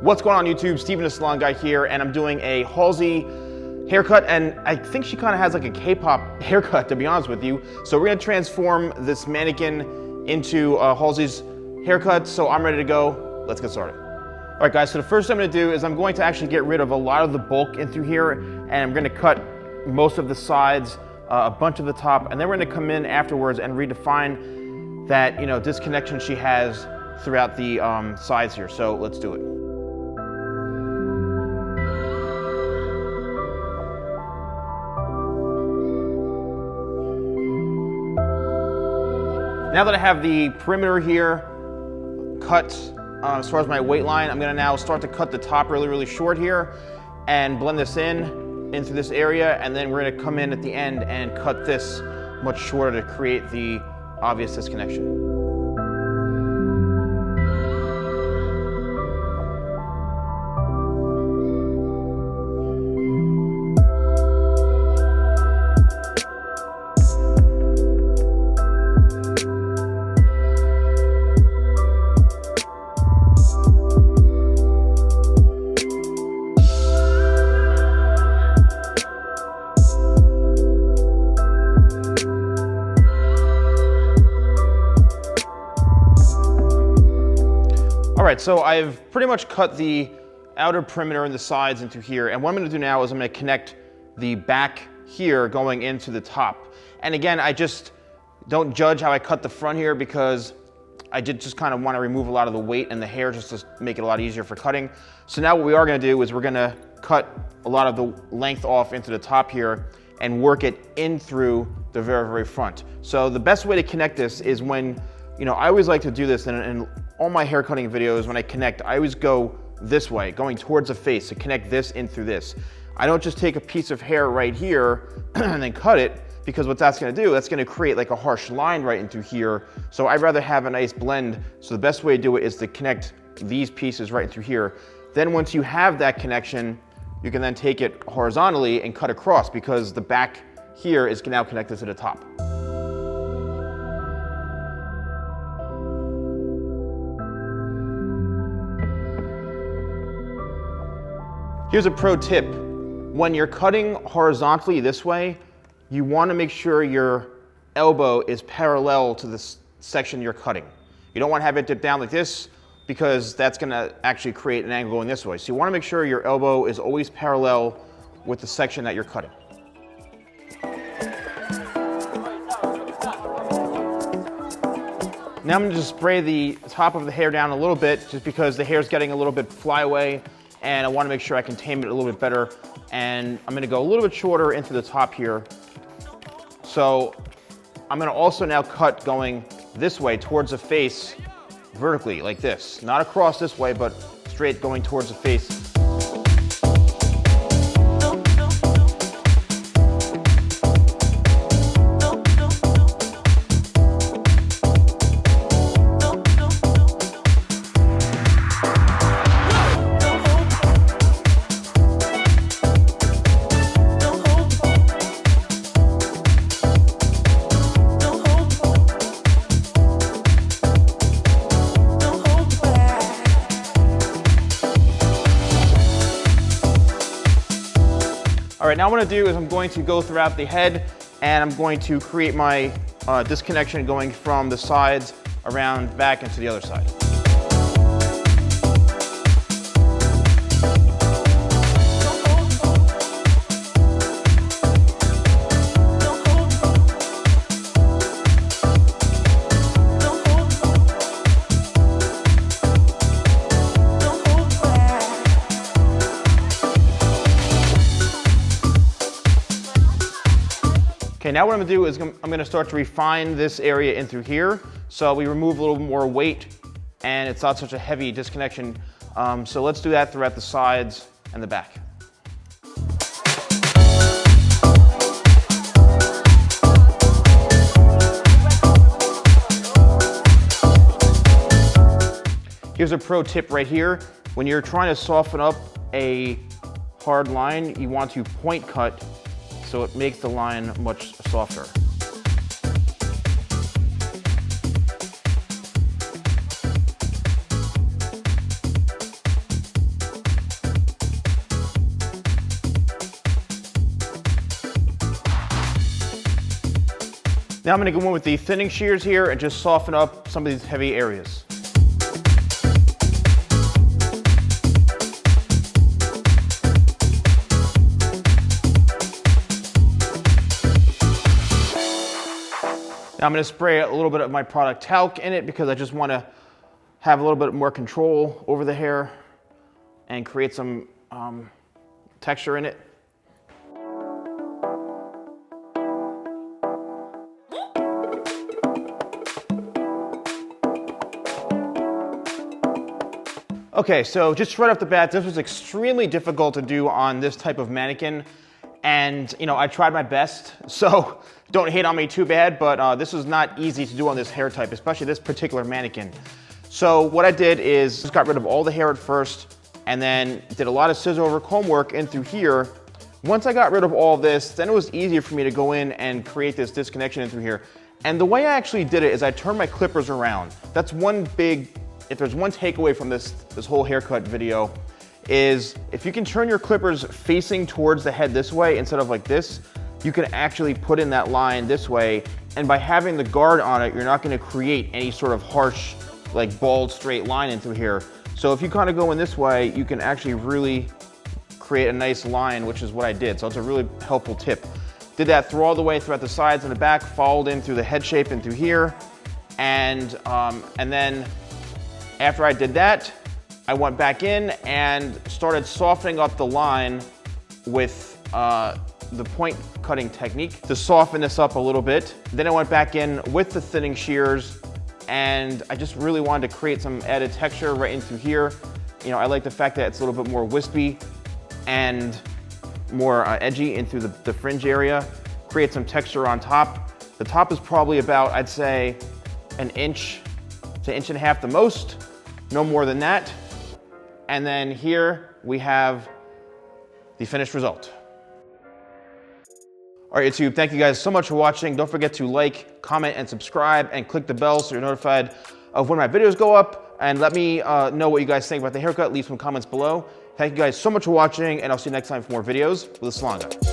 What's going on YouTube? Steven the Salon Guy here, and I'm doing a Halsey haircut, and I think she kind of has like a K-pop haircut, to be honest with you. So we're gonna transform this mannequin into Halsey's haircut, so I'm ready to go. Let's get started. All right guys, so the first thing I'm gonna do is I'm going to actually get rid of a lot of the bulk in through here, and I'm gonna cut most of the sides, a bunch of the top, and then we're gonna come in afterwards and redefine that, disconnection she has throughout the sides here. So let's do it. Now that I have the perimeter here cut as far as my weight line, I'm gonna now start to cut the top really short here and blend this into this area, and then we're gonna come in at the end and cut this much shorter to create the obvious disconnection. All right, so I've pretty much cut the outer perimeter and the sides into here, and what I'm gonna do now is I'm gonna connect the back here going into the top. And again, I just don't judge how I cut the front here because I did just kind of want to remove a lot of the weight and the hair just to make it a lot easier for cutting. So now what we are gonna do is we're gonna cut a lot of the length off into the top here and work it in through the very front. So the best way to connect this is when, I always like to do this in all my hair cutting videos. When I connect, I always go this way, going towards the face to connect this in through this. I don't just take a piece of hair right here and then cut it, because what that's gonna do, that's gonna create like a harsh line right into here. So I'd rather have a nice blend. So the best way to do it is to connect these pieces right through here. Then once you have that connection, you can then take it horizontally and cut across, because the back here is now connected to the top. Here's a pro tip. When you're cutting horizontally this way, you want to make sure your elbow is parallel to the section you're cutting. You don't want to have it dip down like this, because that's going to actually create an angle going this way. So you want to make sure your elbow is always parallel with the section that you're cutting. Now I'm going to just spray the top of the hair down a little bit, just because the hair is getting a little bit flyaway, and I want to make sure I can tame it a little bit better. And I'm going to go a little bit shorter into the top here. So I'm going to also now cut going this way towards the face vertically, like this. Not across this way, but straight going towards the face. All right, now what I'm gonna do is I'm going to go throughout the head, and I'm going to create my disconnection going from the sides around back into the other side. Okay, now what I'm gonna do is I'm gonna start to refine this area in through here. So we remove a little more weight, and it's not such a heavy disconnection. So let's do that throughout the sides and the back. Here's a pro tip right here. When you're trying to soften up a hard line, you want to point cut so it makes the line much softer. Now I'm gonna go in with the thinning shears here and just soften up some of these heavy areas. Now I'm gonna spray a little bit of my product talc in it because I just wanna have a little bit more control over the hair and create some texture in it. Okay, so just right off the bat, this was extremely difficult to do on this type of mannequin. And, you know, I tried my best, so don't hate on me too bad, but this is not easy to do on this hair type, especially this particular mannequin. So what I did is just got rid of all the hair at first, and then did a lot of scissor over comb work in through here. Once I got rid of all this, then it was easier for me to go in and create this disconnection in through here. And the way I actually did it is I turned my clippers around. That's one big, if there's one takeaway from this whole haircut video, is if you can turn your clippers facing towards the head this way instead of like this, you can actually put in that line this way. And by having the guard on it, you're not gonna create any sort of harsh, like bald straight line into here. So if you kind of go in this way, you can actually really create a nice line, which is what I did. So it's a really helpful tip. Did that through all the way throughout the sides and the back, followed in through the head shape and through here. And then after I did that, I went back in and started softening up the line with the point cutting technique to soften this up a little bit. Then I went back in with the thinning shears, and I just really wanted to create some added texture right into here. You know, I like the fact that it's a little bit more wispy and more edgy in through the fringe area. Create some texture on top. The top is probably about, I'd say, an inch to inch and a half the most, no more than that. And then here we have the finished result. All right, YouTube, thank you guys so much for watching. Don't forget to like, comment, and subscribe, and click the bell so you're notified of when my videos go up. And let me know what you guys think about the haircut. Leave some comments below. Thank you guys so much for watching, and I'll see you next time for more videos with the Salon Guy.